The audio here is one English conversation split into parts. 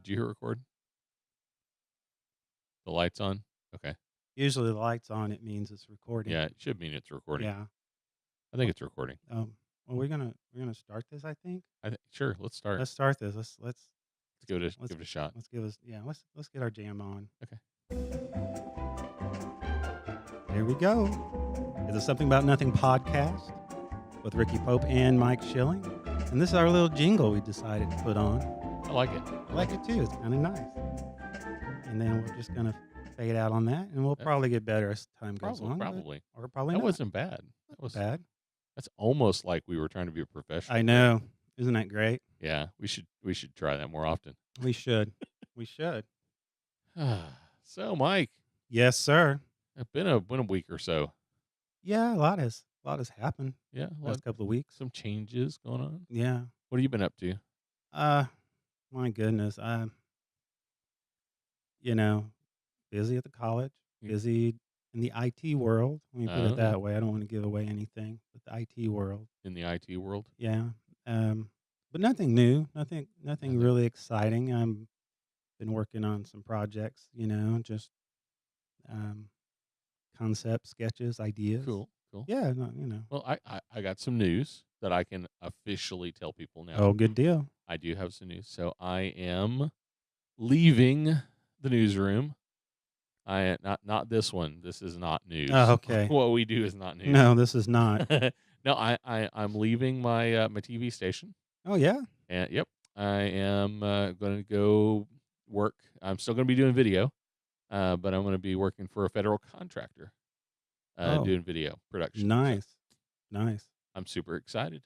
Did you hit record? The lights on? Okay. Usually the light's on, it means it's recording. Yeah, it should mean it's recording. Yeah. I think Well, it's recording. well, we're gonna start this, I think. Sure. Let's start. Let's start this. Let's give it a Let's give it a shot. let's give us yeah, let's get our jam on. Okay. Here we go. It's a Something About Nothing podcast with Ricky Pope and Mike Schilling. And this is our little jingle we decided to put on. I like it. I like it too. It's kind of nice. And then we're just gonna fade out on that, and we'll probably get better as time goes on. Probably. Or probably That not. wasn't bad. That was Bad. That's almost like we were trying to be a professional. I know. Isn't that great? Yeah, we should try that more often. We should. We should. So, Mike, Yes, sir. it's been a week or so. Yeah, a lot has happened Yeah, last couple of weeks. some changes going on. Yeah. What have you been up to? Uh, my goodness. I'm, you know, busy at the college, You- busy in the IT world. Let me put Oh. it that way. I don't want to give away anything, but the IT world. In the IT world? Yeah. But nothing new, nothing really exciting. I'm been working on some projects, just um concept sketches, ideas. Cool. Yeah, no. Well, I got some news that I can officially tell people now. Oh, good deal. I do have some news. So I am leaving the newsroom. Not this one. This is not news. Oh, okay. What we do is not news. No, this is not. No, I'm leaving my my TV station. Oh, yeah. And yep, I am going to go work. I'm still going to be doing video, but I'm going to be working for a federal contractor, Oh. doing video production. So Nice. Nice. I'm super excited.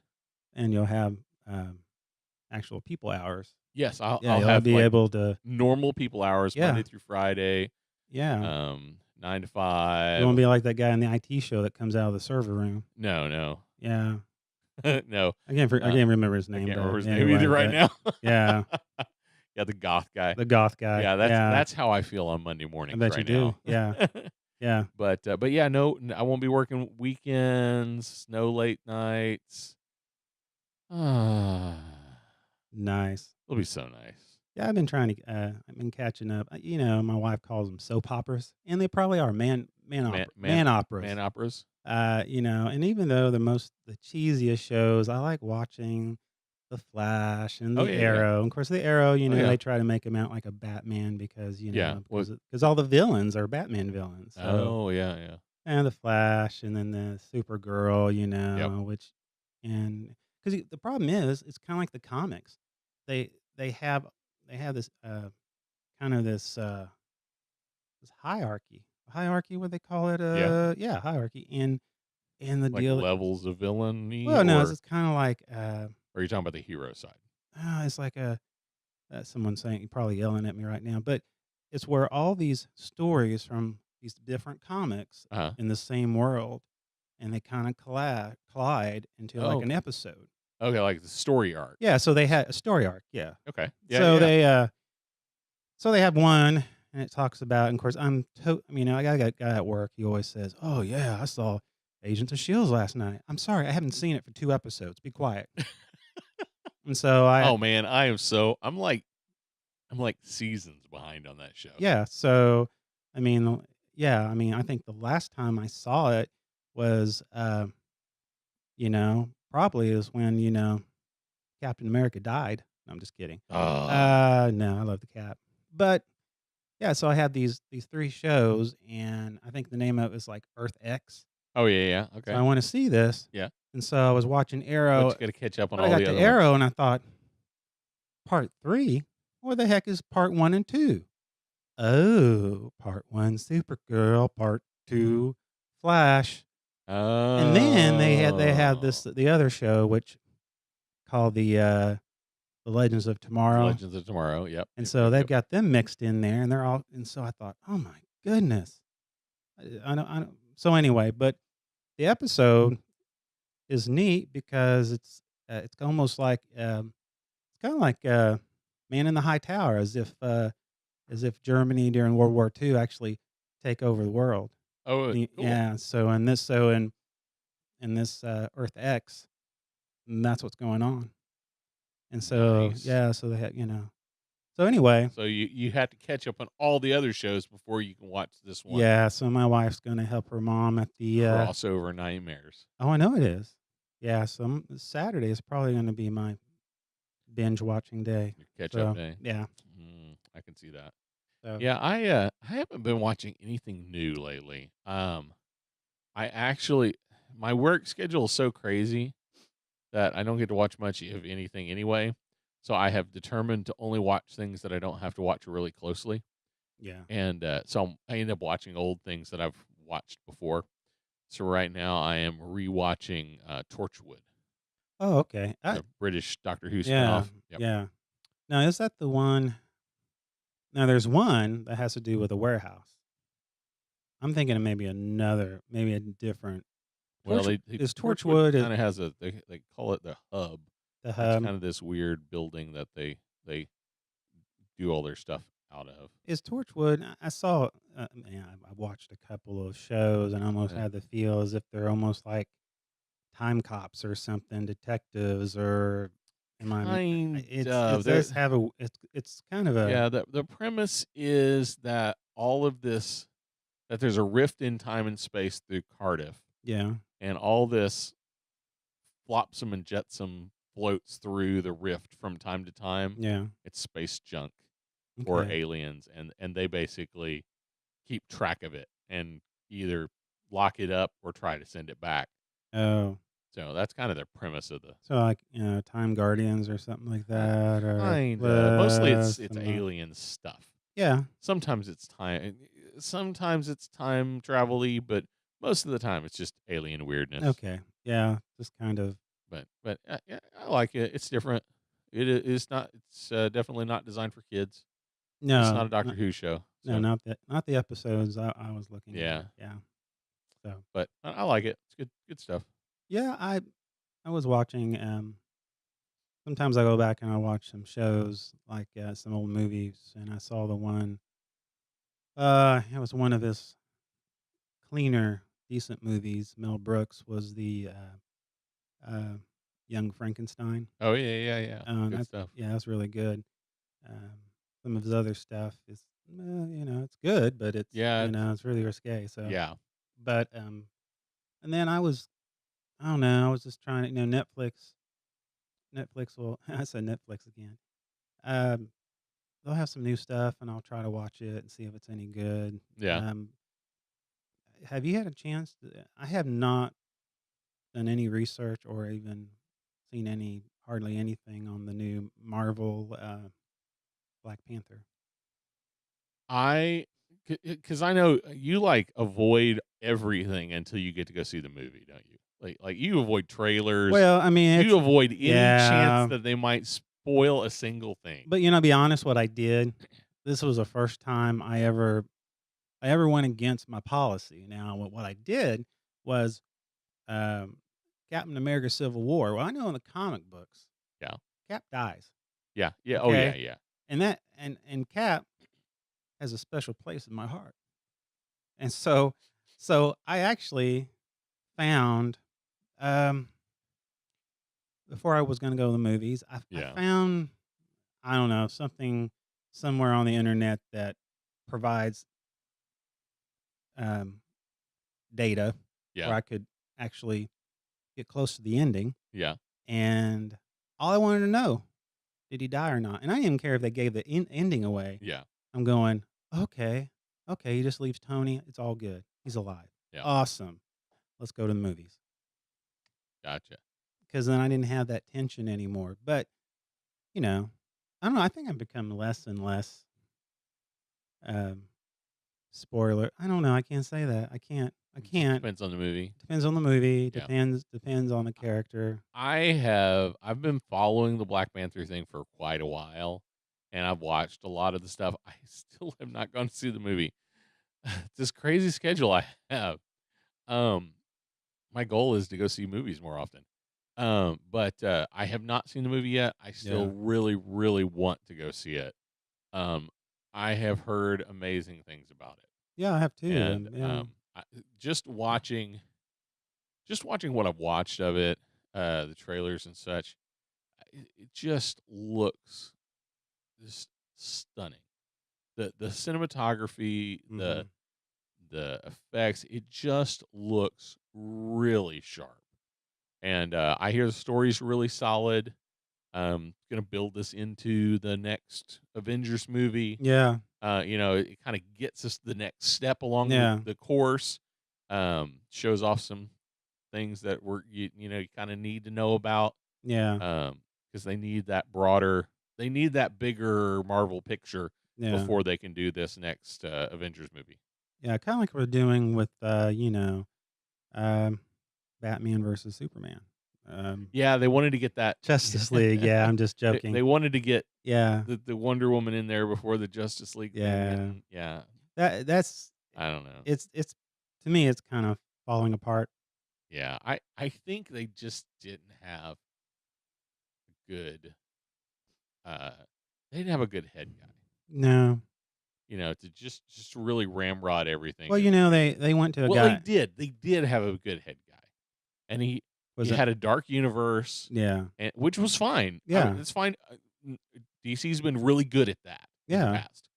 And you'll have actual people hours. Yes, I'll You'll have be like able to. normal people hours, Yeah. Monday through Friday, Yeah. 9 to You 5. won't be like that guy in the IT show that comes out of the server room. No, Yeah. no. I can't remember his I name. can't but remember his name anyway, either right now. Yeah. Yeah, the goth guy. The goth guy. Yeah, that's how I feel on Monday mornings. bet right you do. now. Yeah. Yeah. But yeah, no, I won't be working weekends. No late nights. Nice. It'll be so nice. Yeah, I've been catching up. My wife calls them soap operas, and they probably are man operas. Man operas. And even though the cheesiest shows, I like watching The Flash and Oh, The yeah, yeah. Arrow. And of course, The Arrow, yeah. they try to make him out like a Batman because, Yeah, because all the villains are Batman villains. So, Oh yeah. and The Flash, and then the Supergirl, and because the problem is, it's kind of like the comics. They they have this kind of this hierarchy, what they call it, yeah, hierarchy, and the Like deal. levels of villainy. Well, no, or it's kind of like are you talking about the hero side? it's like someone saying, probably yelling at me right now, but it's where all these stories from these different comics Uh-huh. in the same world, and they kind of collide into like Oh. an episode. Okay, like the story arc. Yeah, so they had a story arc. Yeah. Okay. Yeah. So yeah. they have one, and it talks about. And of course, I got a guy at work. He always says, "Oh yeah, I saw Agents of Shields last night." I'm sorry, I haven't seen it for 2 episodes. Be quiet. And so Oh man, I'm like seasons behind on that show. yeah. So I think the last time I saw it was probably is when Captain America died. No, I'm just kidding. Oh. No, I love the Cap. But yeah, so I had these 3 shows, and I think the name of it is like Earth X. Oh yeah. Okay. So I want to see this. Yeah. And so I was watching Arrow. But you got to catch up on But all I the got other to Arrow, and I thought, part 3? What the heck is part 1 and 2? Oh, part 1 Supergirl, part 2 Flash. ones. And then they had the other show, which called the Legends of Tomorrow. Legends of Tomorrow. Yep. And so they've got them mixed in there, and they're all. And so I thought, oh my goodness, I don't. So anyway, but the episode is neat because it's almost like it's kind of like Man in the High Tower, as if Germany during World War II actually take over the world. Oh, cool. Yeah. So in this Earth X, and that's what's going on. And so Nice. yeah, so they had So anyway, So you have to catch up on all the other shows before you can watch this one. yeah, so my wife's gonna help her mom at the, Crossover nightmares. oh, I know it is. Yeah, so Saturday is probably gonna be my binge watching day. Your catch up So, day. yeah. I can see that. So Yeah, I haven't been watching anything new lately. I actually my work schedule is so crazy that I don't get to watch much of anything anyway. So I have determined to only watch things that I don't have to watch really closely. yeah. And so I end up watching old things that I've watched before. So right now I am rewatching Torchwood, Oh, okay. the British Doctor Who Yeah, spinoff. Yep. yeah. Now is that the one now there's one that has to do with a warehouse. I'm thinking of maybe a different Well, Torchwood Torchwood is kind of has they call it the hub. the It's hub? kind of this weird building that they do all their stuff out of. Is Torchwood I saw, man, I watched a couple of shows and almost Uh, had the feel as if they're almost like time cops or something, detectives or am I m kind it of. does have a it's kind of a Yeah, the premise is that all of this that there's a rift in time and space through Cardiff, yeah, and all this flopsome and jetsam floats through the rift from time to time. yeah, It's space junk or okay. aliens, and they basically keep track of it and either lock it up or try to send it back. Oh, So that's kind of the premise of the so like, Time Guardians or something like that or kinda. Mostly it's some, alien stuff. yeah, Sometimes it's time travel-y, but most of the time it's just alien weirdness. okay, yeah, just kind of But yeah, I like it. It's different. It's not. It's definitely not designed for kids. It's not no, a Doctor Who show. no, So not the episodes I was looking yeah, at, yeah, so but I like it. It's good stuff. yeah, I was watching, sometimes I go back and I watch some shows, like, some old movies, and I saw the one, it was one of his cleaner, decent movies. Mel Brooks was the, uh, Young Frankenstein. Oh yeah, yeah, yeah. Good That's stuff. yeah, that's really good. Um, some of his other stuff is, it's good, but Yeah, it's really risque, so yeah, but, and then I don't know, I was just trying to Netflix will I said Netflix again. Um, they'll have some new stuff, and I'll try to watch it and see if it's any good. yeah. Have you had a chance I have not done any research or even seen hardly anything on the new Marvel, Black Panther. I because I know you like avoid everything until you get to go see the movie, don't you? Like you avoid trailers. Well, I mean, You avoid any chance yeah, that they might spoil a single thing. but, be honest, what I did, this was the first time I ever went against my policy. Now, what I did was, um, Captain America: Civil War. Well, I know in the comic books, Yeah. Cap dies, Yeah. Yeah. Oh yeah. okay? Yeah. And Cap has a special place in my heart. And so I actually found, um, before I was gonna go to the movies, I Yeah. found, I don't know, something somewhere on the internet that provides, um, data Yeah. where I could actually get close to the ending, Yeah. and all I wanted to know, did he die or not? And I didn't even care if they gave the ending away. Yeah. I'm going, "Okay, okay, he just leaves Tony, it's all good. He's alive. Yeah. Awesome. Let's go to the movies." Gotcha. Because then I didn't have that tension anymore, but, you know, I don't know, I think I've become less and less, um, spoiler I don't know, I can't say that. I can't. Depends on the movie. Depends on the movie, Yeah. depends on the character. I've been following the Black Panther thing for quite a while, and I've watched a lot of the stuff. I still have not gone to see the movie. It's this crazy schedule I have. Um, my goal is to go see movies more often. But I have not seen the movie yet. I still Yeah. really, really want to go see it. Um, I have heard amazing things about Yeah, I have it, too, and and yeah. just watching what I've watched of it, the trailers and such, it just looks just stunning. The cinematography, Mhm. the effects, it just looks really sharp. And I hear the story's really solid. Gonna build this into the next Avengers movie. Yeah. It kind of gets us the next step along Yeah. the course. Shows off some things that you kind of need to know about. Yeah. Because they need that broader, they need that bigger Marvel picture Yeah. before they can do this next Avengers movie. Yeah, kinda like we're doing with, um, Batman versus Superman. Um, Yeah, they wanted to get that. Justice League, yeah, I'm just They joking. wanted to get Yeah. the Wonder Woman in there before the Justice League thing, Yeah. and yeah, That's I don't know. it's to me, it's kind of falling apart. Yeah, I think they just didn't have good. Uh, they didn't have a good head guy. No. To just really ramrod everything Well, in the crazy. they went to a Well, they guy. did. They did have a good head guy, and he Was it? had a dark universe, Yeah. and which was fine. Yeah. It's fine. DC's been really good at that in the Yeah. past.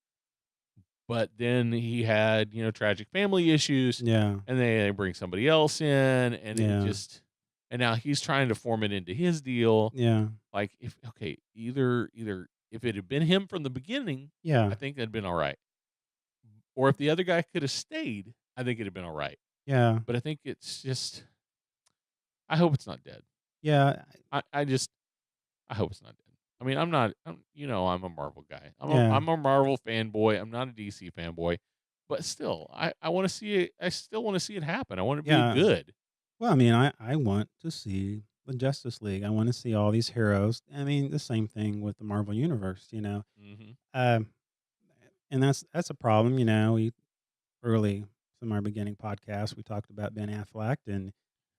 But then he had, tragic family issues, Yeah. and they bring somebody else in, and it Yeah. just, and now he's trying to form it into his deal. Yeah. Like, if okay, either if it had been him from the beginning, Yeah. I think that'd been all right. Or if the other guy could have stayed, I think it'd have been all right. Yeah. But I think it's just, I hope it's not dead. Yeah. I just, I hope it's not dead. I mean, I'm not. I'm a Marvel guy. Yeah. I'm a Marvel fanboy. I'm not a DC fanboy, but still, I want to see it. I still want to see it happen. I want it to be Yeah. good. Well, I mean, I want to see the Justice League. I want to see all these heroes. I mean, the same thing with the Marvel Universe. Hmm. Um, and that's a problem. We early from our beginning podcast, we talked about Ben Affleck, and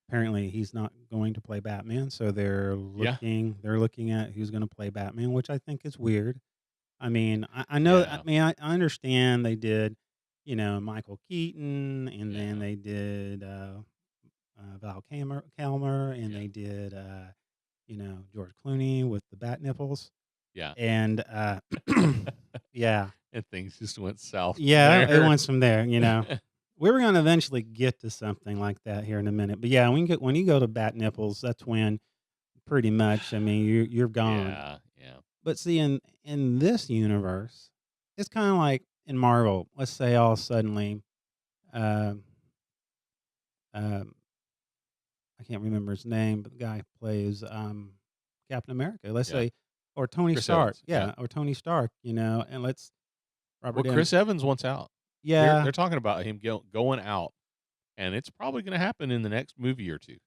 apparently he's not going to play Batman. So Yeah, they're looking at who's going to play Batman, which I think is weird. I mean, I know. I yeah, mean, I understand they did, Michael Keaton, and then yeah, they did Val Kilmer, and yeah, they did George Clooney with the bat nipples, yeah. and yeah, And things just went south from yeah, it there. went from there. We were going to eventually get to something like that here in a minute, but yeah, when you go to bat nipples, that's when pretty much. I mean, you're gone. Yeah, yeah, But see, in this universe, it's kind of like in Marvel. Let's say all suddenly, um, um, I can't remember his name, but the guy who plays Captain America. Let's yeah. say, or Tony Chris Stark. Evans. Yeah. Yeah, or Tony Stark. And let's Robert Well, Downey. Chris Evans wants out. Yeah, They're talking about him going out, and it's probably going to happen in the next movie or two.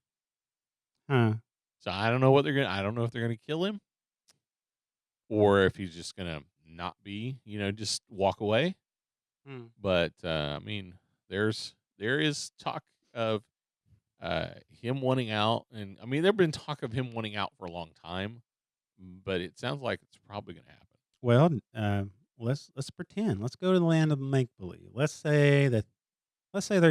huh? So I don't know what they're gonna. I don't know if they're gonna kill him or if he's just gonna not be. Just walk away. Hmm. But I mean, there is talk of him wanting out, and I mean, there've been talk of him wanting out for a long time, but it sounds like it's probably gonna happen. Well, let's pretend. Let's go to the land of make believe. Let's say they're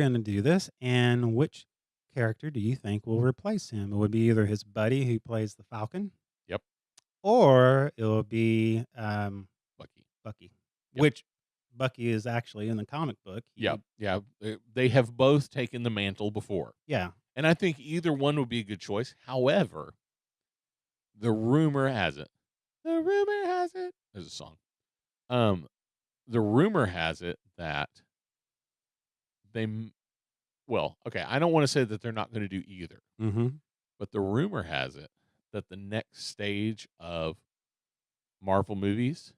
going to do this, and which character do you think will replace him? It would be either his buddy who plays the Falcon, Yep, or it will be Bucky. Bucky, Yep, which Bucky is actually in the comic book. yep, yeah. They have both taken the mantle before, Yeah. and I think either one would be a good choice. However, the rumor has it. The rumor has it. There's a song. Um, the rumor has it that they, well, okay, I don't want to say that they're not going to do either, Mm-hmm. but the rumor has it that the next stage of Marvel movies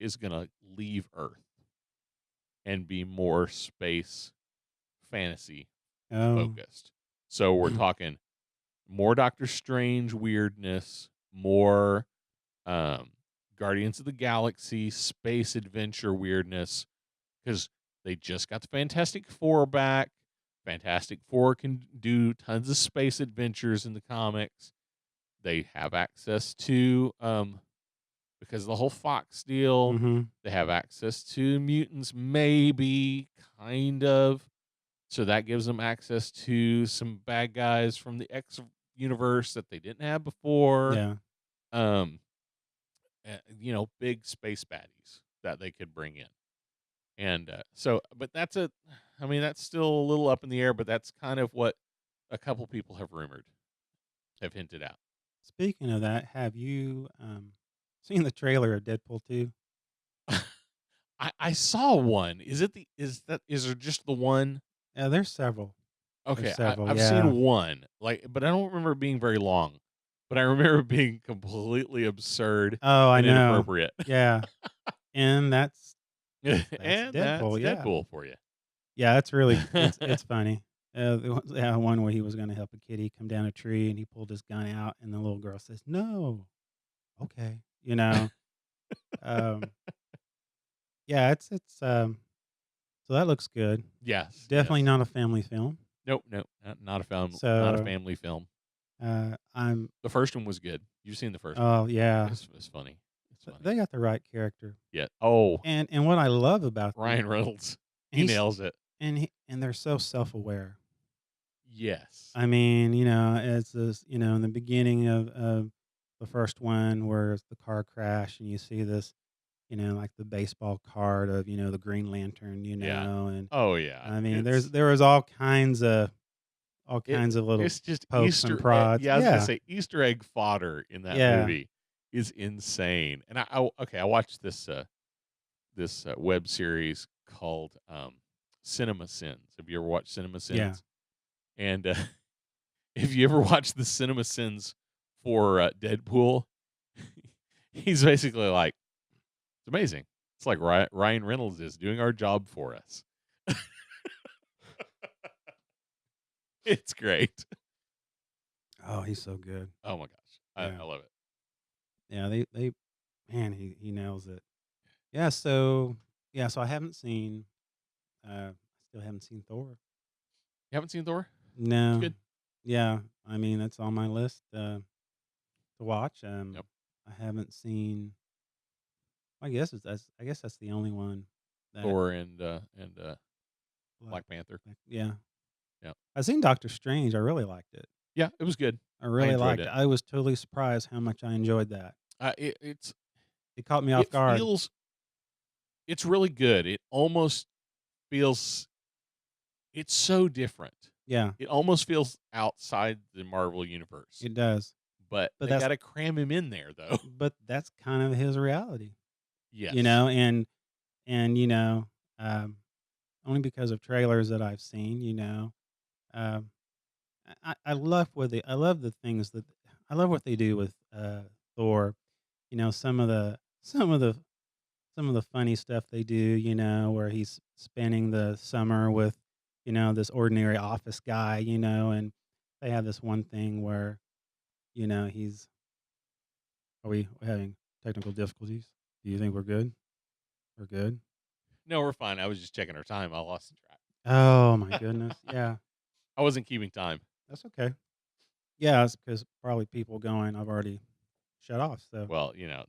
is going to leave Earth and be more space fantasy Oh. focused. So we're talking more Doctor Strange weirdness, more um, Guardians of the Galaxy space adventure weirdness, because they just got the Fantastic Four back. Fantastic Four can do tons of space adventures in the comics. They have access to, because of the whole Fox deal, Mm-hmm. they have access to mutants, maybe, kind of. So that gives them access to some bad guys from the X universe that they didn't have before. Yeah. Um, big space baddies that they could bring in. And so, but I mean, that's still a little up in the air, but that's kind of what a couple people have hinted out. Speaking of that, have you seen the trailer of Deadpool 2? I saw one. Is there just the one? Yeah, there's several. There's Okay, several. I've Yeah. seen one, like, but I don't remember it being very long. But I remember it being completely absurd Oh, I and know. inappropriate. Yeah, and that's And that's Deadpool. Yeah, Deadpool for you. yeah. It's really it's funny. One where he was going to help a kitty come down a tree, and he pulled his gun out, and the little girl says, "No, okay," you know. Um, yeah, it's. So that looks good. Yes, Definitely yes. not a family film. Nope, nope, not a So family film. I'm. The first one was good. You've seen the first one. Oh yeah, It's funny. It's funny. they got the right character, Yeah. Oh, and what I love about them, Ryan Reynolds. He he's nails it. and they're so self aware. Yes. I mean, it's this, in the beginning of the first one where it's the car crash and you see this, like the baseball card of, the Green Lantern, Yeah. and Oh, yeah. I mean, there was all It kinds of little it's just pokes and prods. yeah, I was gonna Yeah. say Easter egg fodder in that Yeah. movie is insane. And I watched this web series called Cinema Sins. Have you ever watched Cinema Yeah. Sins? And if you ever watched the Cinema Sins for Deadpool, he's basically like, it's amazing. It's like Ryan Reynolds is doing our job for us. It's great. Oh, he's so good. Oh my gosh, Yeah. I love it. Yeah. They man, he nails it. Yeah. So I haven't seen, I still haven't seen Thor. You haven't seen Thor? It's No. good. Yeah. I mean, that's on my list. To watch. Yep. I haven't seen. I guess that's the only one that. Thor and Like, Black Panther. yeah, Yeah, I've seen Doctor Strange. I really liked it. yeah, it was good. I I really enjoyed liked it. it. I was totally surprised how much I enjoyed that. It's It caught me off it guard. feels it's really good. It almost feels it's so different. Yeah, It almost feels outside the Marvel universe, it does. but But they that's got to cram him in there, though. that's kind of his reality, Yes. and um, only because of trailers that I've seen. Um, I love the things that I love what they do with Thor. Some of the funny stuff they do, where he's spending the summer with, this ordinary office guy, and they have this one thing where, he's are we having technical difficulties? Do you think we're good? We're good. No, we're fine. I was just checking our time. I lost the track. Oh my goodness. Yeah, I wasn't keeping time. that's okay. Yeah, it's because probably people going, I've already shut off. So, Well, I'm you not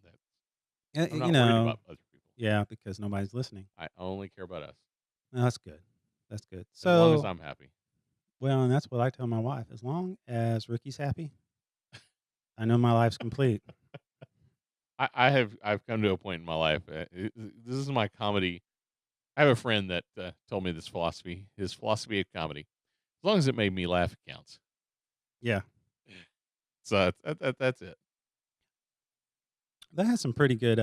worried know, about other people. yeah, because nobody's listening. I only care about us. No, that's good. That's good. As long as So, I'm happy. well, and that's what I tell my wife. As long as Ricky's happy, I know my life's complete. I've come to a point in my life. This is my comedy. I have a friend that told me this philosophy. His philosophy of comedy: as long as it made me laugh, it counts. Yeah. So that's it. That has some pretty good.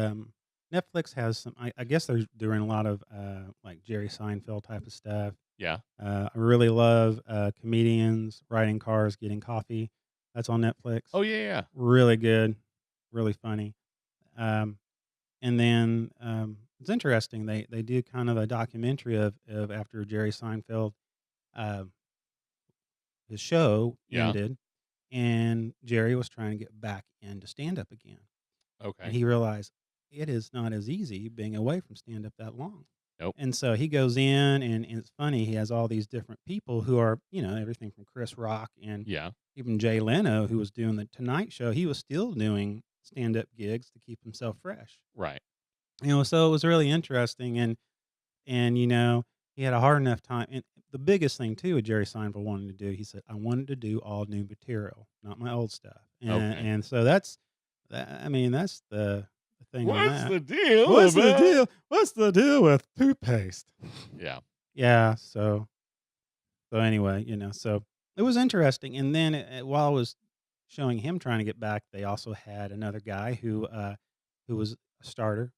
Netflix has some. I guess they're doing a lot of like Jerry Seinfeld type of stuff. Yeah. I really love comedians riding cars, getting coffee. That's on Netflix. Oh yeah. Really good, really funny. Um, and then it's interesting. They do kind of a documentary of after Jerry Seinfeld, uh, his show Yeah. ended, and Jerry was trying to get back into stand up again. And Okay. he realized it is not as easy being away from stand up that long. Nope. And so he goes in, and it's funny. He has all these different people who are, everything from Chris Rock and Yeah. even Jay Leno, who was doing the Tonight Show. He was still doing stand up gigs to keep himself fresh. Right. So it was really interesting. And he had a hard enough time. And the biggest thing too, with Jerry Seinfeld wanted to do, he said, I wanted to do all new material, not my old stuff. And Okay. and so that's that. I mean, that's the thing on What's that. the deal? What's the about-" deal? What's the deal with toothpaste? Yeah. Yeah. So anyway, so it was interesting. And then while I was showing him trying to get back, they also had another guy who was a starter,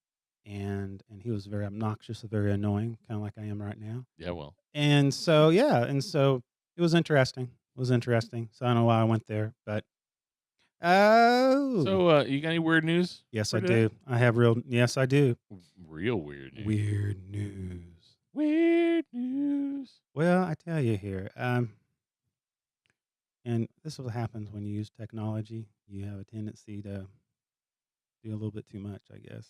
and he was very obnoxious and very annoying, kind of like I am right now. Yeah. Well. And so yeah, and so it was interesting. It was interesting. So I don't know why I went there, but oh, So, you got any weird news yes, for I today? do. I have real. Yes, I do. Real weird news. Weird news. Weird news. Well, I tell you here, and this is what happens when you use technology. You have a tendency to do a little bit too much, I guess.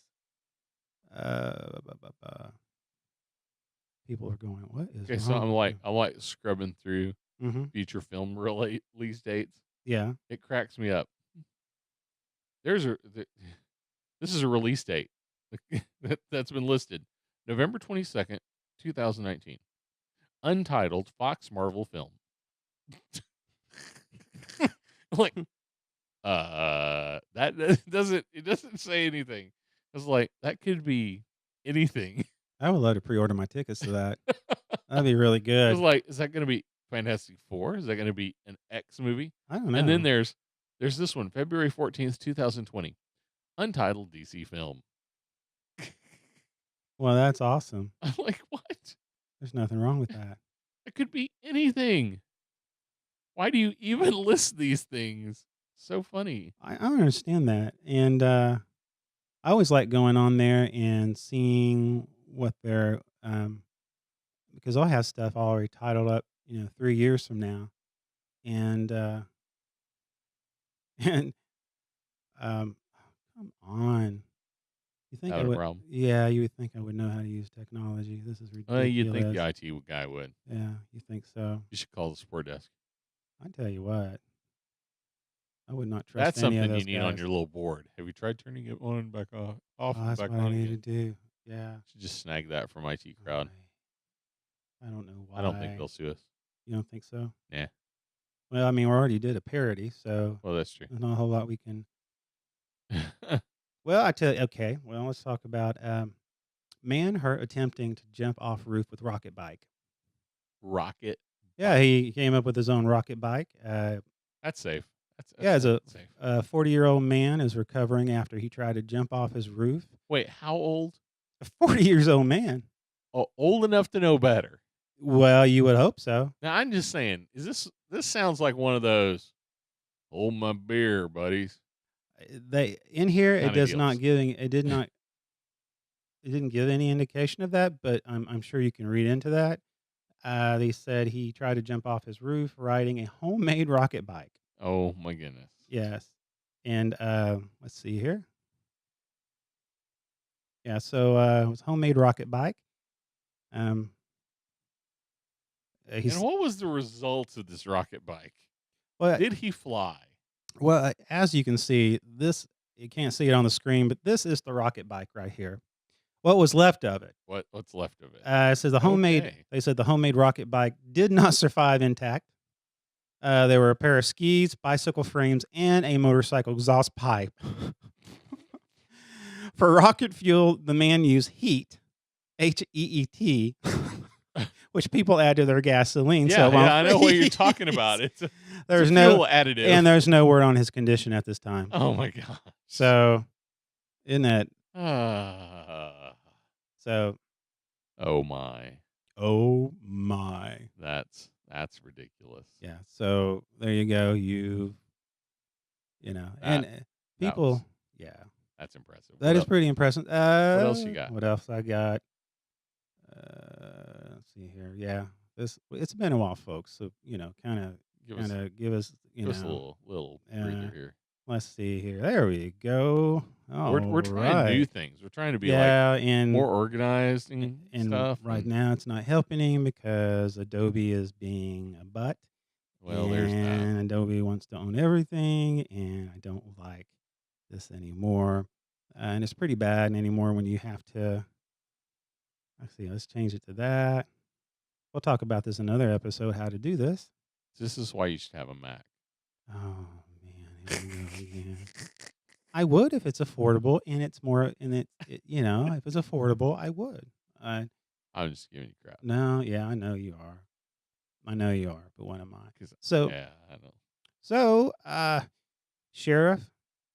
People are going, "What is Okay, so wrong I'm with like you?" I'm like scrubbing through Mm-hmm. future film release dates. Yeah. It cracks me up. There's a th- this is a release date that's been listed November 22nd, 2019. Untitled Fox Marvel film. Like, that doesn't say anything. It's like that could be anything. I would love to pre-order my tickets to that. That'd be really It's good. like, is that going to be Fantastic Four? Is that going to be an X movie? I don't And then know. there's this one, February 14th, 2020, untitled DC film. Well, that's awesome. I'm like, what? There's nothing wrong with that. It could be anything. Why do you even list these things? So funny. I don't understand that. And I always like going on there and seeing what they're because I'll have stuff already titled up, 3 years from now. And and um come on. You think I Having a would problem. Yeah, you would think I would know how to use technology. This is You'd think the ridiculous. IT guy would. Yeah, you think so? You should call the support desk. I tell you what, I would not trust That's any of something you those need on guys. your little board. Have you tried turning it on back off Oh, and that's back what I on need to again? do. Yeah. Should just snag that from IT crowd. I don't know I don't think why. they'll sue us. You don't think so? Nah. Well, I mean, we already did a parody, so Well, that's true. there's not a whole lot we can. Well, I tell you. Okay. Well, let's talk about man hurt attempting to jump off roof with rocket bike. Rocket. Yeah, he came up with his own rocket bike. That's safe. That's Yeah, as safe. a 40-year-old man is recovering after he tried to jump off his roof. Wait, how old? A 40 years old man. Oh, old enough to know better. Well, you would hope so. Now I'm just saying, this sounds like one of those hold my beer, buddies. They in here it Kinda does not deals. giving it did not it didn't give any indication of that, but I'm sure you can read into that. They said he tried to jump off his roof riding a homemade rocket bike. Oh my goodness. Yes, and let's see here. Yeah, so it was a homemade rocket bike. Um, And he's what was the result of this rocket bike? well, Did he fly? well, as you can see, this you can't see it on the screen, but this is the rocket bike right here. What was left of it? What's left of it? It says the homemade. Okay. They said the homemade rocket bike did not survive intact. There were a pair of skis, bicycle frames, and a motorcycle exhaust pipe. For rocket fuel, the man used heat, HEET, which people add to their gasoline. Yeah, so I know what you're talking about. It's a there's fuel no additive. and there's no word on his condition at this time. Oh my god. So, isn't that so? Oh my. Oh my! That's ridiculous. Yeah. So there you go. And people. was- Yeah, That's impressive. that is pretty impressive. else you got? What else I got? Let's see here. Yeah, it's been a while, folks. So kind of Give us, give us give us a little breather here. Let's see here. There we go. We're trying new things. We're trying to be like and more organized and stuff. right and- now it's not helping because Adobe is being a butt. Well, there's that. And Adobe wants to own everything, and I don't like this anymore. And it's pretty bad anymore when you have to. Actually, let's change it to that. We'll talk about this in another episode, how to do this. This is why you should have a Mac. Oh, man. Here we go again. I would if it's affordable and it's more and if it's affordable, I would. I I'm just giving you crap No, yeah, I know you are. I know you are, but what am I? because So yeah, I don't. so sheriff,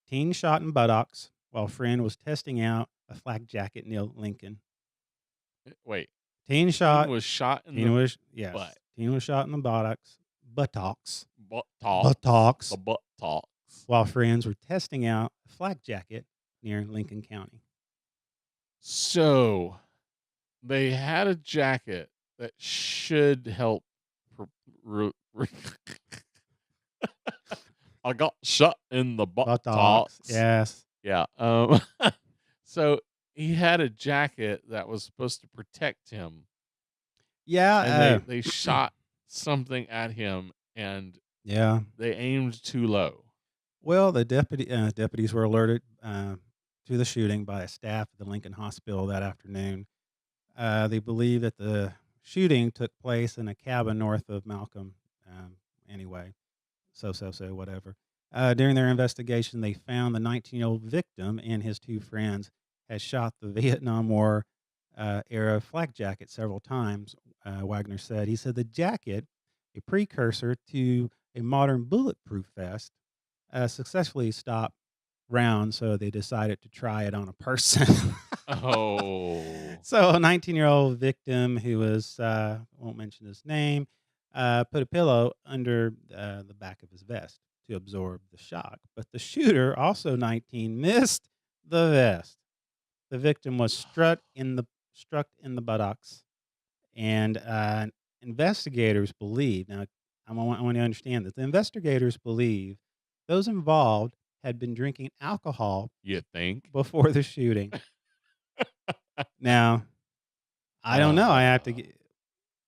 teen shot in buttocks while friend was testing out a flak jacket near Lincoln. Wait, Teen Teen shot was shot in teen the was butt. yes, teen was shot in the buttocks, Butt talks. The buttocks butt talks. while friends were testing out a flak jacket near Lincoln County. So they had a jacket that should help. Pro- ru- ru- I got shot in the butt Buttocks, talks. yes. Yeah. So he had a jacket that was supposed to protect him, and Yeah, they shot something at him, and yeah. they aimed too low. Well, the deputies were alerted to the shooting by a staff at the Lincoln Hospital that afternoon. They believe that the shooting took place in a cabin north of Malcolm. Anyway, whatever. During their investigation, they found the 19-year-old victim and his two friends had shot the Vietnam War era flak jacket several times. Wagner said. He said the jacket, a precursor to a modern bulletproof vest, successfully stopped rounds, so they decided to try it on a person. Oh, So a 19-year-old victim who was, won't mention his name, put a pillow under the back of his vest to absorb the shock. But the shooter, also 19, missed the vest. The victim was struck in the buttocks, and investigators believe now. I want to understand this. The investigators believe those involved had been drinking alcohol you think? before the shooting. Now, I don't know. Uh,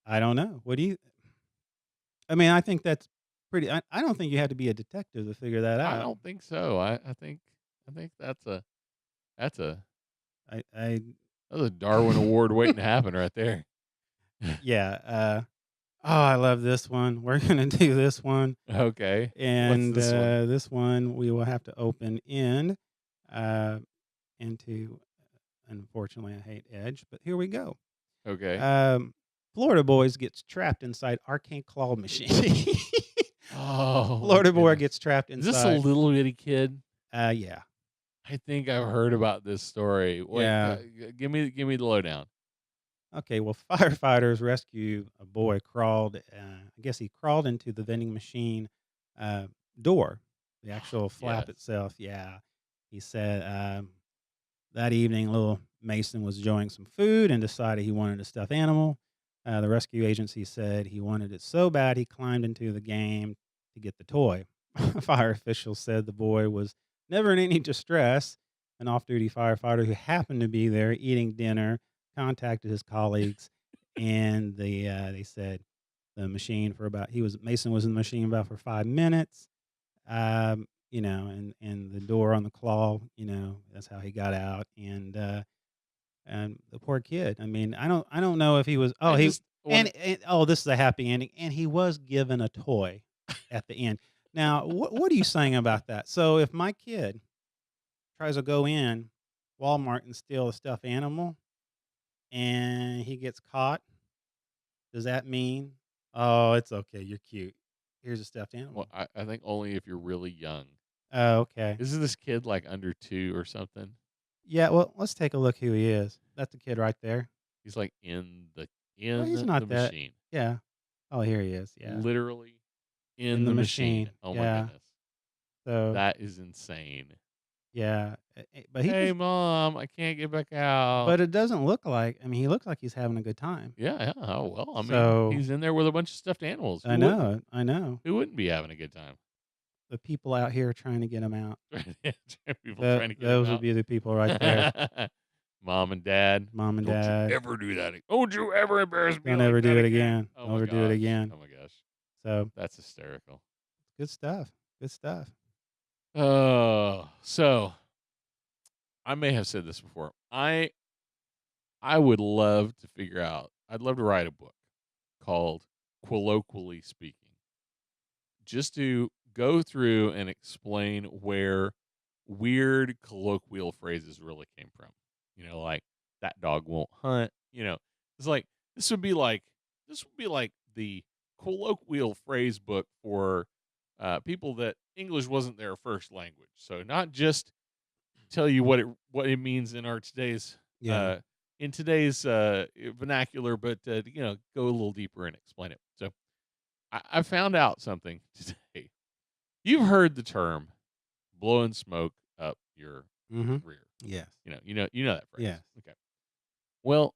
I don't know. What do you? I mean, I think that's pretty. I don't think you had to be a detective to figure that I out. don't think so. I think that's a I that's a Darwin Award waiting to happen right there. yeah. Oh, I love this one. We're gonna do this one, Okay, what's and this one? this one we will have to open uh, into. Unfortunately, I hate Edge, but here we go. Okay. Um, Florida boys gets trapped inside arcane claw machine. Oh my Florida boy goodness. gets trapped Is this a inside. little bitty kid? Yeah, I think I've heard about this story. Wait, yeah. give me the lowdown. Okay, well, firefighters rescue a boy crawled. I guess he crawled into the vending machine uh, door, the actual flap Yes. itself. Yeah, he said that evening, little Mason was enjoying some food and decided he wanted a stuffed animal. The rescue agency said he wanted it so bad he climbed into the game to get the toy. Fire officials said the boy was never in any distress. An off duty firefighter who happened to be there eating dinner contacted his colleagues, and they said the machine for about he was Mason was in the machine about for 5 minutes. And the door on the claw, that's how he got out. And the poor kid. I mean, I don't know if he was. Oh, I he just want and oh, this is a happy ending. And he was given a toy at the end. Now, what are you saying about that? So if my kid tries to go in Walmart and steal a stuffed animal, and he gets caught, does that mean, oh, it's okay, you're cute. Here's a stuffed well, animal. I think only if you're really young. Oh, okay. Isn't this kid like under 2 or something? Yeah. Well, let's take a look who he is. That's the kid right there. He's like in the Well, he's in the not that. machine. Yeah. Oh, here he is. Yeah. Literally In in the the machine. machine. Oh my Yeah. goodness. So That is insane. yeah, but he Hey just mom, I can't get back out. but it doesn't look like. I mean, he looks like he's having a good time. Yeah, yeah. Oh well, I mean, So he's in there with a bunch of stuffed animals. I know, I know. Who wouldn't be having a good time? The people out here trying to get him out. People trying to get him Those would out. be the people right there. Mom and dad. Mom and Don't you dad. ever do that. Don't you ever embarrass me Don't like ever do that it again. again. Oh Don't my ever do it gosh. again. Oh my gosh. So That's hysterical. good stuff. Good stuff. Oh, so I may have said this before. I would love to figure out. I'd love to write a book called Colloquially Speaking, just to go through and explain where weird colloquial phrases really came from. Like that dog won't hunt. It's like this would be like this would be like the colloquial phrase book for people that English wasn't their first language. So not just tell you what it means in our today's Yeah. uh vernacular, but go a little deeper and explain it. So I found out something today. You've heard the term blowing smoke up your Mm-hmm. rear. Yes. You know that phrase. Yes. Okay. Well,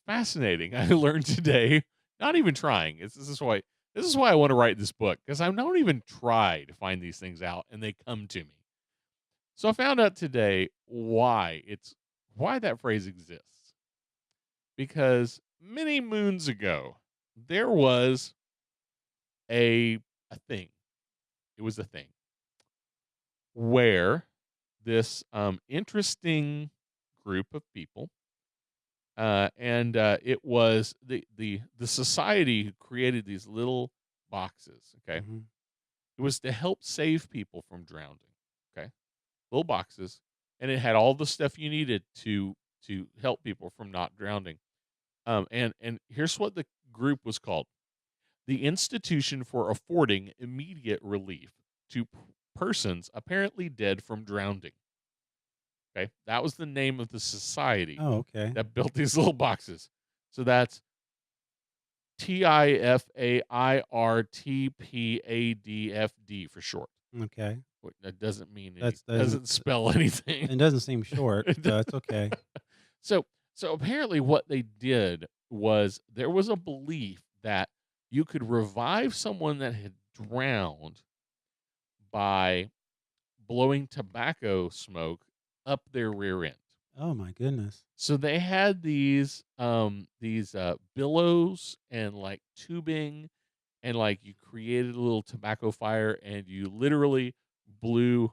fascinating. I learned today. Not even trying. This is why I want to write this book, because I don't even try to find these things out, and they come to me. So I found out today why that phrase exists. Because many moons ago, there was a thing. It was a thing where this interesting group of people, and it was the society who created these little boxes. Okay, Mm-hmm. it was to help save people from drowning. Okay, little boxes, and it had all the stuff you needed to help people from not drowning. And here's what the group was called: the Institution for Affording Immediate Relief to Persons Apparently Dead from Drowning. Okay, that was the name of the society Oh, okay. that built these little boxes. So that's TIFAIRTPADFD for short. Okay. That doesn't mean That's doesn't spell anything. It doesn't seem short, It so it's okay. So apparently what they did was there was a belief that you could revive someone that had drowned by blowing tobacco smoke up their rear end. Oh my goodness. So they had these billows and like tubing, and like you created a little tobacco fire and you literally blew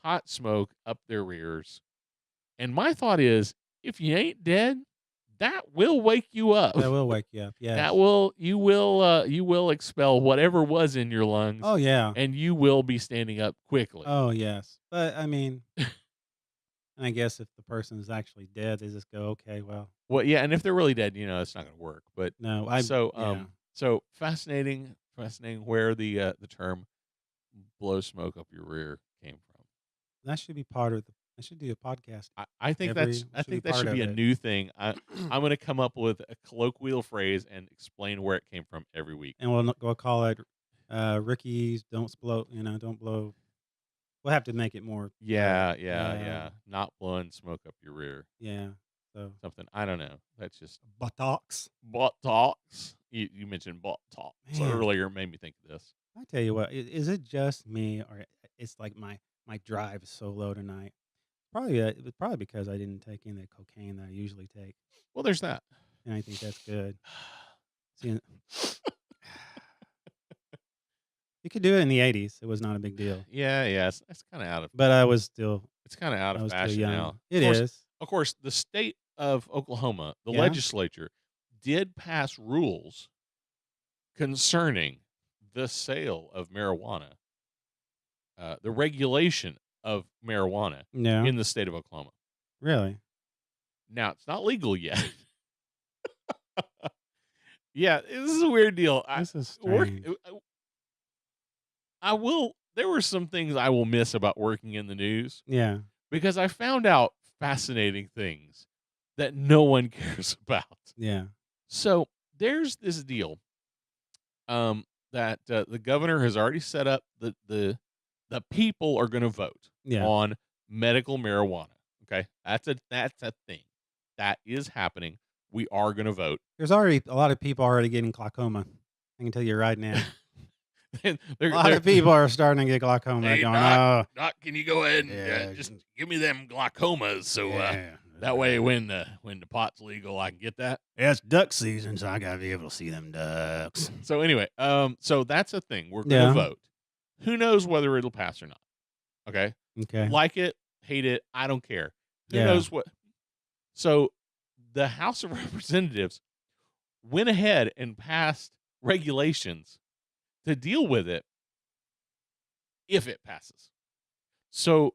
hot smoke up their rears. And my thought is, if you ain't dead, that will wake you up. That will wake you up. Yes. You will expel whatever was in your lungs, Oh yeah. and you will be standing up quickly. Oh yes. But I mean, and I guess if the person is actually dead, they just go, okay, well, Well, yeah, and if they're really dead, it's not going to work. But no, yeah, so fascinating where the term "blow smoke up your rear" came from. that should be part of the. I should do a podcast. I think that should be a new thing. I'm going to come up with a colloquial phrase and explain where it came from every week. And we'll call it Ricky's Don't Blow. Don't blow. We'll have to make it more. Yeah. Not blowing smoke up your rear. Yeah. So Something. I don't know. That's just buttocks. butt talks. You mentioned butt talks Man. earlier, made me think of this. I tell you what, is it just me or it's like my drive is so low tonight? It was probably because I didn't take any of the cocaine that I usually take, Well, there's that. and I think that's good. See, you could do it in the '80s; it was not a big deal. Yeah. It's kind of out of. But I was still, It's kind of out I of was still fashion young. now. It is. Of course, the state of Oklahoma, the Yeah? legislature, did pass rules concerning the sale of marijuana, the regulation of marijuana Yeah. in the state of Oklahoma. Really? Now, it's not legal yet. Yeah, this is a weird deal. This is strange. There were some things I will miss about working in the news, Yeah. because I found out fascinating things that no one cares about. Yeah. So there's this deal that the governor has already set up. The people are going to vote Yeah. on medical marijuana. Okay, that's a thing that is happening. We are going to vote. There's already a lot of people already getting glaucoma. I can tell you right now. A A lot of people are starting to get glaucoma. Hey, Going, Doc, can you go ahead and Yeah, just give me them glaucomas so yeah, that way when the pot's legal, I can get that. yeah, it's duck season, so I gotta be able to see them ducks. So anyway, so that's a thing. We're going to Yeah. vote. Who knows whether it'll pass or not? Okay, Okay. like it, hate it, I don't care. Who Yeah. knows what? So the House of Representatives went ahead and passed regulations to deal with it if it passes. So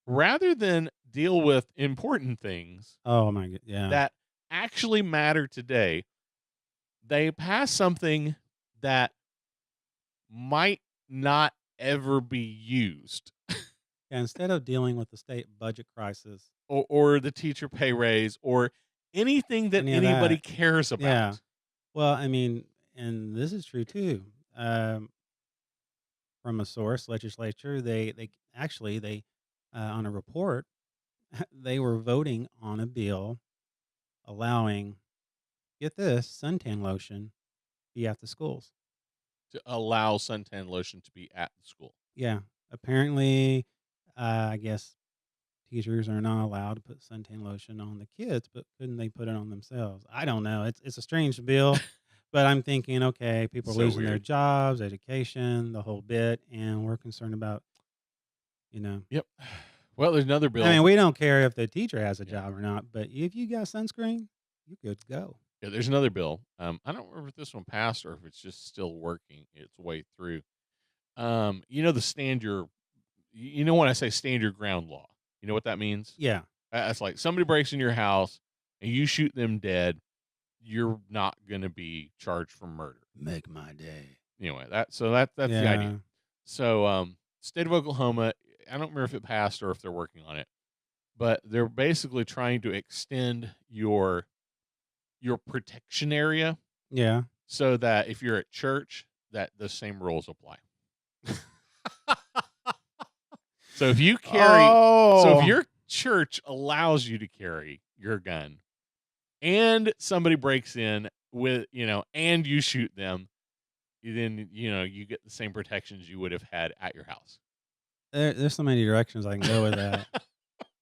rather than deal with important things Oh my god, yeah. that actually matter today, they pass something that might not ever be used, Yeah, instead of dealing with the state budget crisis, or the teacher pay raise, or anything that any of anybody that. cares Yeah. about. Well, I mean, and this is true too. From a source, legislature, they actually they on a report, they were voting on a bill allowing, get this, suntan lotion be at the schools. To allow suntan lotion to be at the school. Yeah. Apparently, I guess teachers are not allowed to put suntan lotion on the kids, but couldn't they put it on themselves? I don't know. It's a strange bill, but I'm thinking, okay, people are So losing their weird. jobs, education, the whole bit, and we're concerned about, you know. Yep. Well, there's another I mean, bill. we don't care if the teacher has a Yeah. job or not, but if you got sunscreen, you're good to go. Yeah, there's another bill. I don't remember if this one passed or if it's just still working its way through. The stand your, when I say stand your ground law, you know what that means? Yeah. That's like somebody breaks in your house and you shoot them dead. You're not going to be charged for murder. Make my day. Anyway, that's the Yeah. idea. So, state of Oklahoma, I don't remember if it passed or if they're working on it, but they're basically trying to extend your protection area Yeah. so that if you're at church, that the same rules apply. So if you carry, so if Oh. your church allows you to carry your gun and somebody breaks in with, and you shoot them, then, you get the same protections you would have had at your house. There's so many directions I can go with that.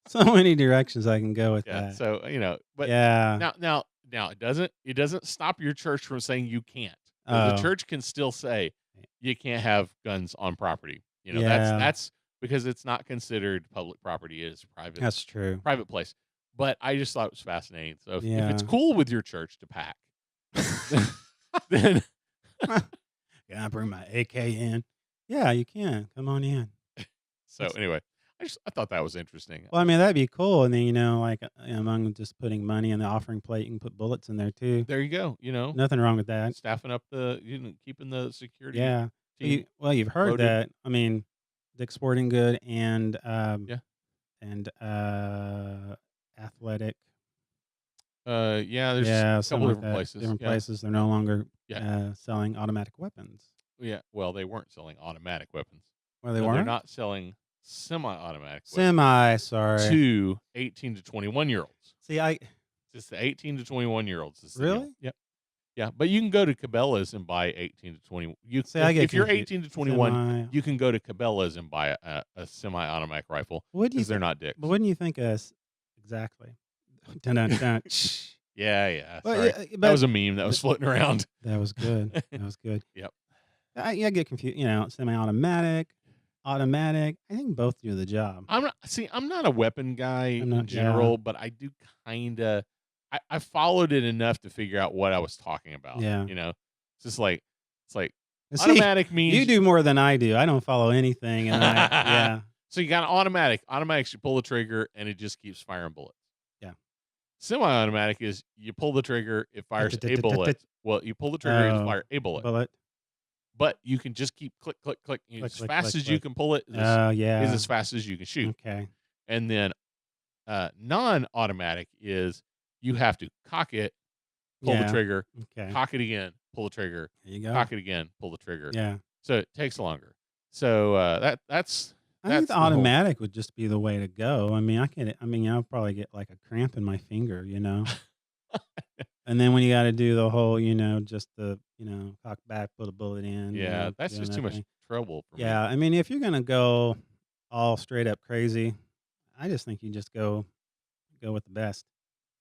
So many directions I can go with Yeah. that. So, but Yeah. now it doesn't stop your church from saying you can't. The Oh. church can still say you can't have guns on property. Yeah. That's because it's not considered public property. It is That's true. private place. But I just thought it was fascinating. So if it's Yeah. cool with your church to pack, then Can I bring my AK in? Yeah, you can. Come on in. so anyway, I thought that was interesting. Well, I mean, that'd be cool. And then, like, among just putting money in the offering plate, you can put bullets in there too. There you go. Nothing wrong with that. Staffing up keeping the security Yeah. team. You've heard loaded. that. I mean, Dick's Sporting Good and Yeah. Athletic. Yeah, there's Yeah, a something couple like different that. places. Different Yeah. places. They're no longer Yeah. selling automatic weapons. Yeah. Well, they weren't selling automatic weapons. Well, they No, they're weren't? not selling semi-automatic weapons Semi, sorry. to 18 to 21-year-olds. See, Just the 18 to 21-year-olds. Is the deal. Really? Yep. Yeah, but you can go to Cabela's and buy 18 to 20. If You're 18 to 21, semi, you can go to Cabela's and buy a semi-automatic rifle what do you because they're not dicks. But wouldn't you think exactly? Dun, dun, dun. Yeah. Well, Sorry. yeah, That was a meme that was floating around. That was good. That was good. Yep. I get confused. Semi-automatic, automatic. I think both do the job. I'm not a weapon guy in general, but I do kind of. I followed it enough to figure out what I was talking about. Yeah. It's just like See, automatic means you do more than I do. I don't follow anything, and yeah. So you got an automatic. Automatics, you pull the trigger and it just keeps firing bullets. Yeah. Semi-automatic is you pull the trigger, it fires a bullet. Well, you pull the trigger and fire a bullet. But you can just keep click, click, click. As fast as you can pull it is as fast as you can shoot. Okay. And then non-automatic is you have to cock it, pull the trigger, cock it again, pull the trigger, there you go. cock it again, pull the trigger. Yeah. So it takes longer. So that's I think the automatic would just be the way to go. I mean, I'll probably get like a cramp in my finger, And then when you got to do the whole, just the, cock back, put a bullet in. Yeah, that's just too much trouble for me. Yeah, I mean, if you're gonna go all straight up crazy, I just think you just go with the best.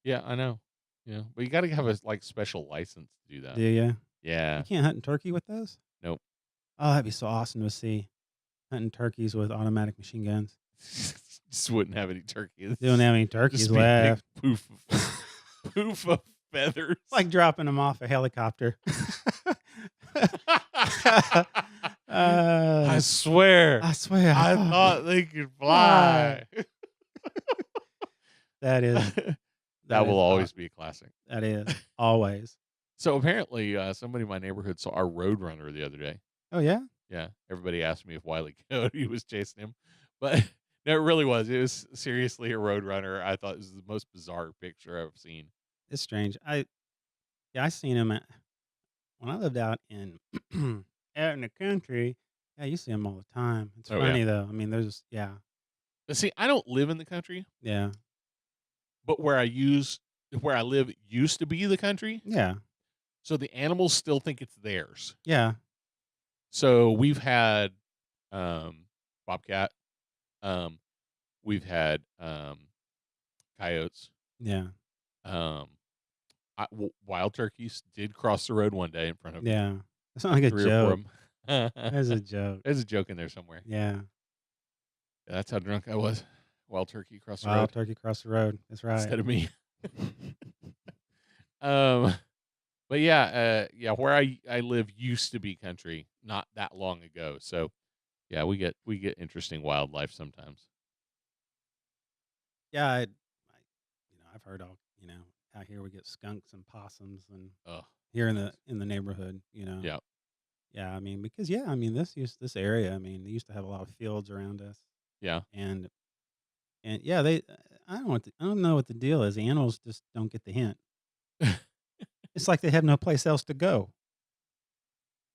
Yeah, I know. Yeah, but you got to have a special license to do that. Do you? Yeah. You can't hunt in turkey with those? Nope. Oh, that'd be so awesome to see hunting turkeys with automatic machine guns. Just wouldn't have any turkeys. They don't have any turkeys Just be a left. big poof of feathers. Like dropping them off a helicopter. I Uh, swear, I swear I I thought thought they could fly. fly. That is that That will is aw always be a classic. that is, always. So apparently, somebody in my neighborhood saw our Roadrunner the other day. Oh, yeah? Yeah, everybody asked me if Wile E. Coyote was chasing him, but no, it really was. It was seriously a Roadrunner. I thought it was the most bizarre picture I've seen. It's strange. I seen him at when I lived out in out in the country. Yeah, you see him all the time. It's Oh yeah, funny, though. I mean, there's yeah, but see, I don't live in the country, yeah, but where I live used to be the country, yeah, so the animals still think it's theirs. yeah, So we've had bobcat, um, we've had coyotes, yeah, um, wild turkeys did cross the road one day in front of me, yeah. It's not like a 3 or 4 joke. of them. It's a joke. There's a joke in there somewhere. Yeah. Yeah, that's how drunk I was. Wild turkey across the Wild road turkey across the road. That's right. instead of me. Um, but yeah, yeah, where I live used to be country not that long ago. So yeah, we get interesting wildlife sometimes. Yeah, I've heard all, out here we get skunks and possums and Oh, here in the neighborhood. yeah, Yeah, I mean, because yeah, I mean this area, I mean, they used to have a lot of fields around us yeah. and yeah, I don't know what the deal is. The animals just don't get the hint. It's like they have no place else to go.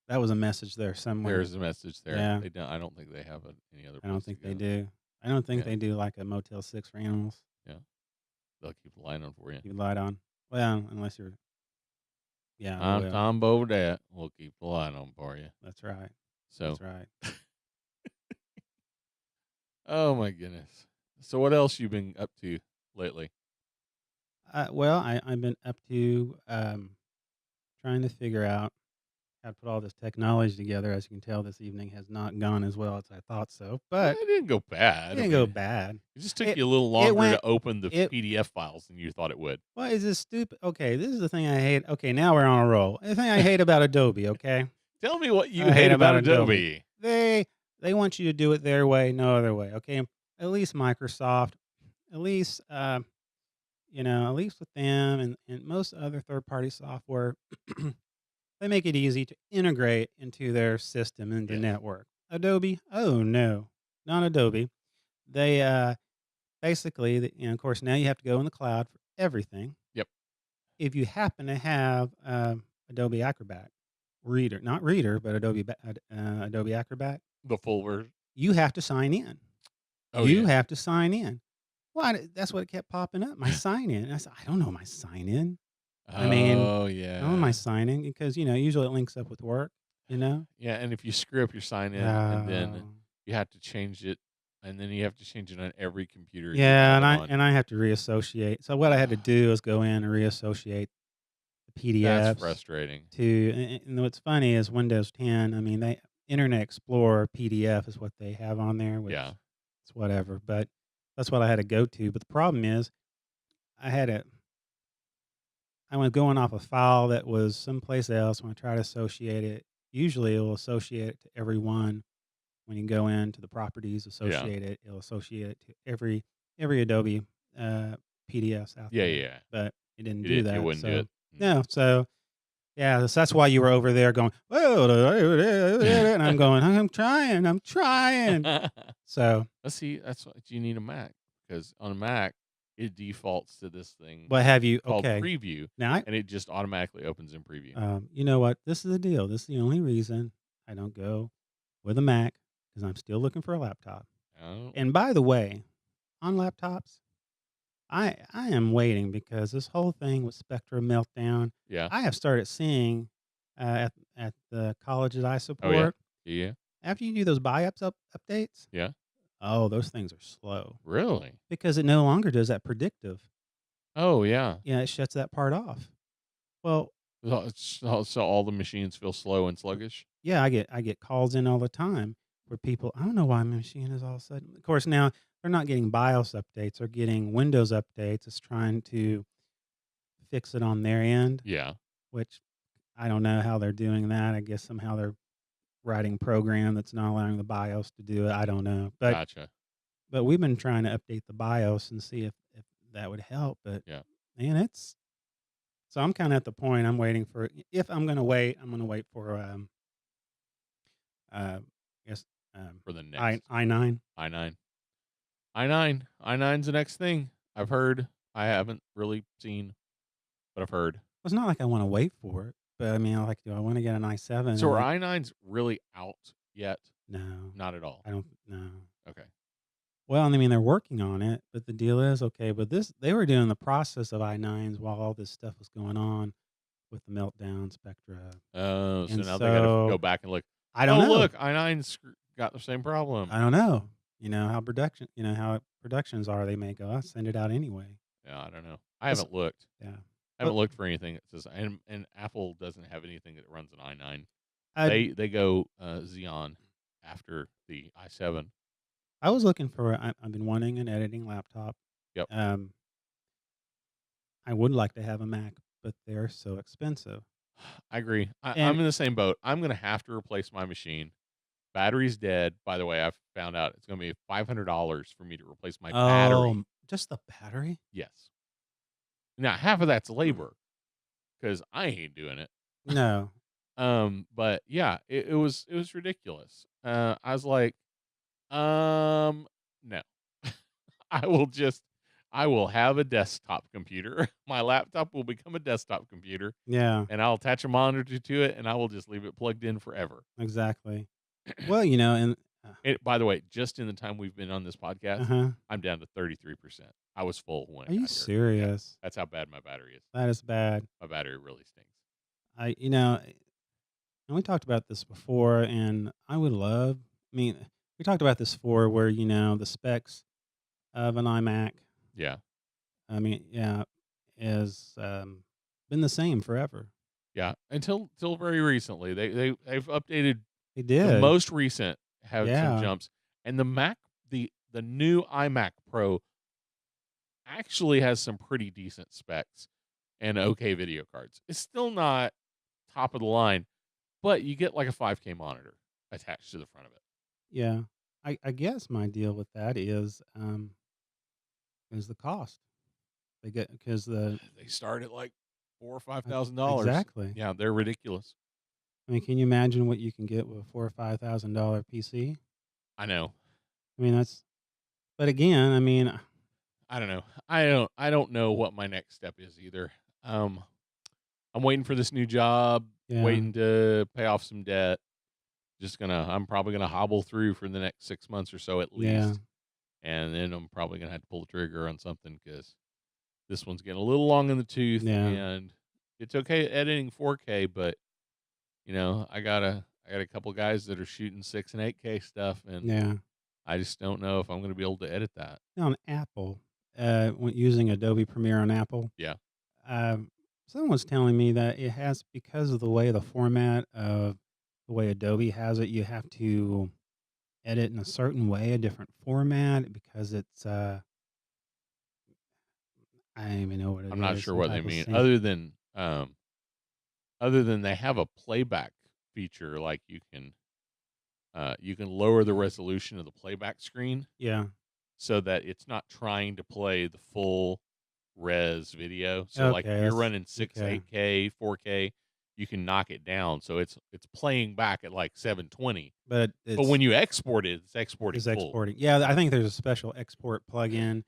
That was a message there somewhere. There's a message there. Yeah, They don't. I don't think they have any other I don't place to think they go. do. I don't think Yeah, they do like a Motel 6 for animals yeah. They'll keep a line on for you. you lied on. Well, unless you're yeah, they I'm will. Tom Bodett. We'll keep the line on for you. That's right. So, That's right. oh my goodness. So, what else you been up to lately? Well, I've been up to trying to figure out how to put all this technology together. As you can tell, this evening has not gone as well as I thought so, but It didn't go it bad. I didn't go mean, bad. it just took It you a little it longer went to open the it. PDF files than you thought it would. What is this stupid? Okay, this is the thing I hate. Okay, now we're on a roll. The thing I hate about Adobe. Okay, Tell me what you I hate hate about about Adobe. Adobe. They want you to do it their way, no other way. Okay, at least Microsoft, at least at least with them and most other third party software, they make it easy to integrate into their system and the Yes. network. Adobe, oh no, not Adobe. They basically, of course, now you have to go in the cloud for everything. Yep. If you happen to have Adobe Acrobat Reader, not Reader, but Adobe Acrobat, The full version. you have to sign in. Oh You yeah. have to sign in. Well, that's what kept popping up. My sign in. I said, I don't know my sign in. I mean, Oh I don't know my yeah. sign in because usually it links up with work. You know. Yeah, and if you screw up your sign in and then Oh. you have to change it and then you have to change it on every computer you're Yeah, doing and it I on. and I have to reassociate. So what I had to do is go in and reassociate the That's PDFs frustrating. to. And what's funny is Windows 10. I mean, they Internet Explorer PDF is what they have on there, which Yeah. it's whatever. But that's what I had to go to. But the problem is, I had a I was going off a file that was someplace else. When I try to associate it, usually it will associate it to every one. When you go into the properties, Yeah. associate it, it'll associate it to every Adobe PDFs out Yeah, there. yeah. But it didn't do It that. wouldn't do So it. no, so yeah, so that's why you were over there going, well, and I'm going, I'm trying. Mm. So, Let's see, that's what you need a Mac because on a Mac it defaults to this thing but have you? called Okay, Preview now and it just automatically opens in Preview. you know what? This is the deal. This is the only reason I don't go with a Mac because I'm still looking for a laptop. Oh, And by the way, on laptops, I am waiting because this whole thing with Spectre Meltdown, yeah. I have started seeing at the college that I Oh yeah. support. Yeah. After you do those BIOPS updates, Yeah. oh, those things are slow Really? because it no longer does that predictive. Oh yeah. Yeah, it shuts that part off. Well, So all the machines feel slow and sluggish. yeah, I get calls in all the time where people, I don't know why my machine is all of a sudden. Of course, now they're not getting BIOS updates; they're getting Windows updates. It's trying to fix it on their end, Yeah. which I don't know how they're doing that. I guess somehow they're writing program that's not allowing the BIOS to do it. I don't know, Gotcha. but we've been trying to update the BIOS and see if that would help. But Yeah. man, it's so I'm kind of at the point I'm waiting for. If I'm gonna wait, I'm gonna wait for uh, yes, For the I next I9. I9. I9's the next thing. I've heard. I haven't really seen, but I've heard. It's not like I want to wait for it, but I mean, like, do I want to get an i7? So And are like, I9s really out yet? no, Not at all. I don't know. Okay. Well, I mean, they're working on it, but the deal is okay. But this, they were doing the process of i9s while all this stuff was going on with the meltdown Spectra, Oh, so and now they got to go so back and look. I don't Oh, know. look, I9's got the same problem. I don't know. You know how production, you know how productions are. They may go, "I'll send it out anyway." Yeah, I don't know. I That's- haven't looked. yeah, I but haven't looked for anything that says, and Apple doesn't have anything that runs an i9. I They go Xeon after the i7. I was looking for. I've been wanting an editing laptop. Yep. Um, I would like to have a Mac, but they're so expensive. I agree. And I'm in the same boat. I'm going to have to replace my machine. Battery's dead. By the way, I've found out it's going to be $500 for me to replace my battery. just the battery? Yes. Now, half of that's labor because I ain't doing it. No. But yeah, it was ridiculous. I was like, no. I will have a desktop computer. My laptop will become a desktop computer, Yeah, and I'll attach a monitor to it, and I will just leave it plugged in forever. exactly. Well, you know, and By the way, just in the time we've been on this podcast, uh-huh. I'm down to 33%. I was full when Are I you got here. Yeah, serious? that's how bad my battery is. That is bad. My battery really stinks. You know, and we talked about this before, and I would love. I mean, we talked about this before, where you know the specs of an iMac. Yeah, I mean, yeah, is been the same forever. yeah. Until very recently, they've updated. They The did. most recent had some Yeah. jumps, and the new iMac Pro actually has some pretty decent specs and okay video cards. It's still not top of the line, but you get like a 5K monitor attached to the front of it. Yeah. I guess my deal with that is the cost. They get because the They start at like $4,000 or $5,000. exactly. Yeah, they're ridiculous. I mean, can you imagine what you can get with a $4 or $5,000 PC? I know. I mean, that's. But again, I mean, I don't know. I don't know what my next step is either. Um, I'm waiting for this new job, yeah, waiting to pay off some debt. I'm probably gonna hobble through for the next 6 months or so at yeah, least, and then I'm probably gonna have to pull the trigger on something because this one's getting a little long in the tooth, yeah, and it's okay editing 4K, but I got a couple guys that are shooting 6 and 8K stuff, and yeah. I just don't know if I'm gonna be able to edit that. Now on Apple, when using Adobe Premiere on Apple, Yeah, um, someone was telling me that it has because of the way the format of the way Adobe has it, you have to edit in a certain way, a different format because it's I don't even know what it I'm not is. sure Some what they type of mean sync. other than they have a playback feature, like you can lower the resolution of the playback screen Yeah. so that it's not trying to play the full res video. So like if Okay. you're That's running 6 okay. 8K, 4K, you can knock it down so it's playing back at like 720. But But when you export it, it's exporting it's full. exporting. Yeah, I think there's a special export plugin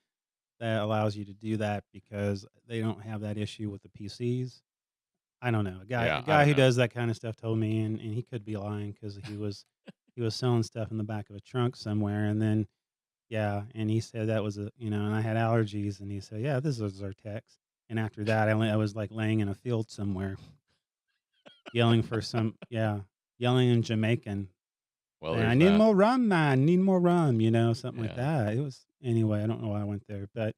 that allows you to do that because they don't have that issue with the PCs. I don't know. Yeah, A I guy don't who know. does that kind of stuff told me, and he could be lying because he was selling stuff in the back of a trunk somewhere, and then yeah, and he said that was a and I had allergies, and he said, yeah, this is our text. And after that, I was like laying in a field somewhere, yelling for yelling in Jamaican. Well, And I there's need that. more rum, man. Need more rum, something like Yeah. that. It was anyway. I don't know why I went there, but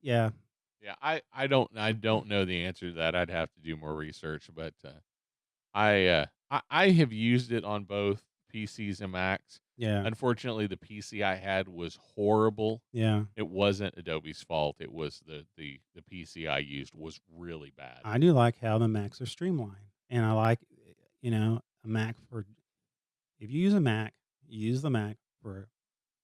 yeah, Yeah, I don't know the answer to that. I'd have to do more research, but I have used it on both PCs and Macs. yeah, Unfortunately, the PC I had was horrible. yeah. It wasn't Adobe's fault. It was the PC I used was really bad. I do like how the Macs are streamlined, and I like a Mac for if you use a Mac, you use the Mac for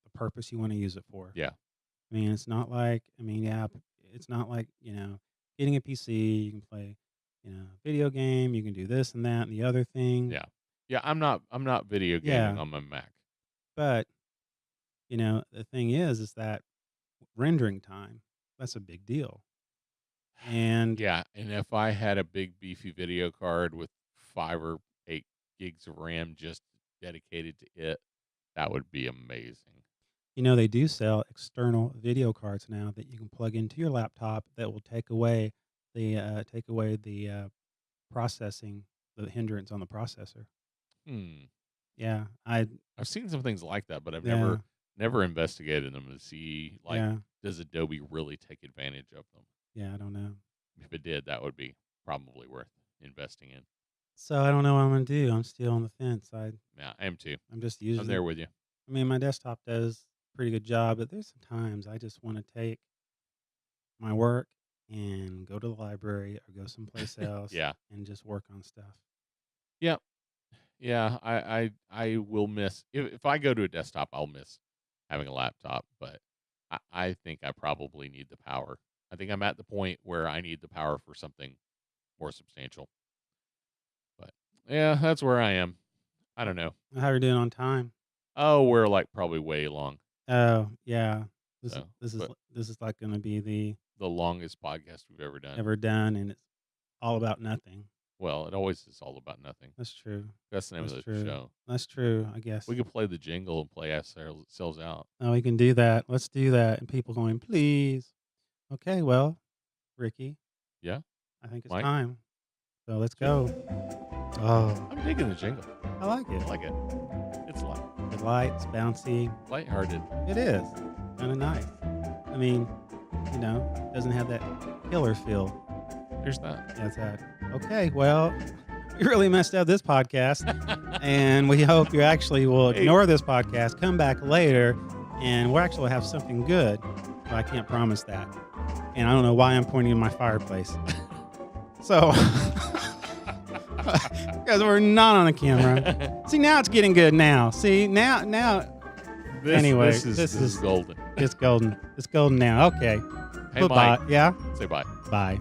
the purpose you want to use it for. Yeah. I mean, it's not like, it's not like, getting a PC, you can play, video game, you can do this and that and the other thing. Yeah. Yeah, I'm not video gaming Yeah. on my Mac. But, the thing is that rendering time, that's a big deal. And Yeah, and if I had a big beefy video card with 5 or 8 gigs of RAM just dedicated to it, that would be amazing. they do sell external video cards now that you can plug into your laptop that will take away the processing, the hindrance on the processor. Hmm. Yeah, I've seen some things like that, but I've yeah, never investigated them to see, like, yeah, does Adobe really take advantage of them? yeah. I don't know. If it did, that would be probably worth investing in. So I don't know what I'm gonna do. I'm still on the fence. Yeah, I am too. I'm just I'm there using. with you. I mean, my desktop does a pretty good job, but there's some times I just want to take my work and go to the library or go someplace else Yeah. and just work on stuff. Yeah. Yeah, I will miss if I go to a desktop, I'll miss having a laptop, but I think I probably need the power. I think I'm at the point where I need the power for something more substantial. But yeah, that's where I am. I don't know. How are you doing on time? Oh, we're like probably way long. Oh yeah, this is So, this is but this is like going to be the the longest podcast we've ever done. ever done, and it's all about nothing. Well, it always is all about nothing. That's true. That's the name That's of the true. show. That's true. I guess. We could play the jingle and play ourselves out. Oh, we can do that. Let's do that. And people going, please. Okay, well, Ricky, Yeah, I think it's Mike? time. So let's go. Oh, I'm digging the jingle. I like it. I like it. It's The lights, bouncy. lighthearted. It is kind of nice. I mean, it doesn't have that killer feel. There's that. That's that. Okay, well, we really messed up this podcast, and we hope you actually will Hey. ignore this podcast, come back later, and we'll actually have something good. But I can't promise that. And I don't know why I'm pointing in my fireplace. So, because we're not on the camera. See, now it's getting good now. See, now Anyway, this is golden. it's golden. It's golden now. Okay. Hey, Goodbye. Mike, Yeah? say bye. Bye.